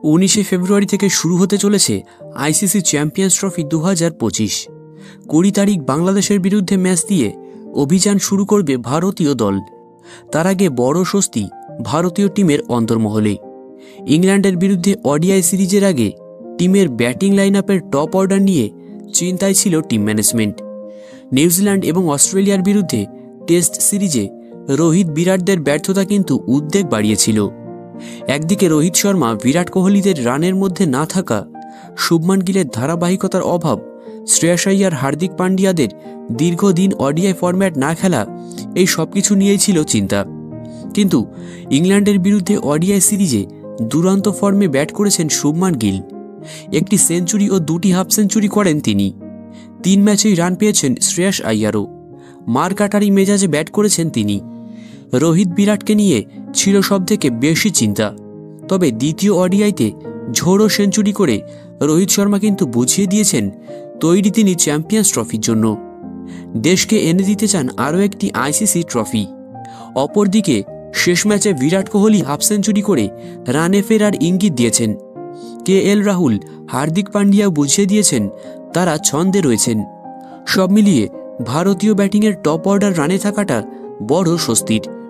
19শে ফেব্রুয়ারি থেকে শুরু হতে চলেছে আইসিসি চ্যাম্পিয়ন্স ট্রফি 2025। 20 তারিখ বাংলাদেশের বিরুদ্ধে ম্যাচ দিয়ে অভিযান শুরু করবে ভারতীয় দল। তার আগে বড় স্বস্তি ভারতীয় টিমের অন্তর্মহলে। ইংল্যান্ডের বিরুদ্ধে ওডিআই সিরিজের আগে টিমের ব্যাটিং লাইন আপের টপ অর্ডার নিয়ে চিন্তায় ছিল টিম ম্যানেজমেন্ট। নিউজিল্যান্ড এবং অস্ট্রেলিয়ার বিরুদ্ধে টেস্ট সিরিজে রোহিত বিরাটদের ব্যর্থতা কিন্তু উদ্বেগ বাড়িয়েছিল। একদিকে রোহিত শর্মা বিরাট কোহলিদের রানের মধ্যে না থাকা, শুভমান গিলের ধারাবাহিকতার অভাব, শ্রেয়াস আইয়ার হার্দিক পান্ডিয়াদের দীর্ঘদিন ওডিআই ফরম্যাট না খেলা, এই সব কিছু নিয়েই ছিল চিন্তা। কিন্তু ইংল্যান্ডের বিরুদ্ধে ওডিআই সিরিজে দুরন্ত ফর্মে ব্যাট করেছেন শুভমান গিল। একটি সেঞ্চুরি ও দুটি হাফ সেঞ্চুরি করেন তিনি। 3 ম্যাচেই রান পেয়েছেন শ্রেয়াস আইয়ারও। মারকাটারি মেজাজে ব্যাট করেছেন তিনি। রোহিত বিরাটকে নিয়ে ছিল সবথেকে বেশি চিন্তা। তবে দ্বিতীয় ওডিআইতে ঝোড়ো সেঞ্চুরি করে রোহিত শর্মা কিন্তু বুঝিয়ে দিয়েছেন তৈরি তিনি চ্যাম্পিয়ন্স ট্রফির জন্য। দেশকে এনে দিতে চান আরও একটি আইসিসি ট্রফি। অপরদিকে শেষ ম্যাচে বিরাট কোহলি হাফ সেঞ্চুরি করে রানে ফেরার ইঙ্গিত দিয়েছেন। কেএল রাহুল, হার্দিক পান্ডিয়াও বুঝিয়ে দিয়েছেন তারা ছন্দে রয়েছেন। সব মিলিয়ে ভারতীয় ব্যাটিংয়ের টপ অর্ডার রানে থাকাটা বড় স্বস্তির।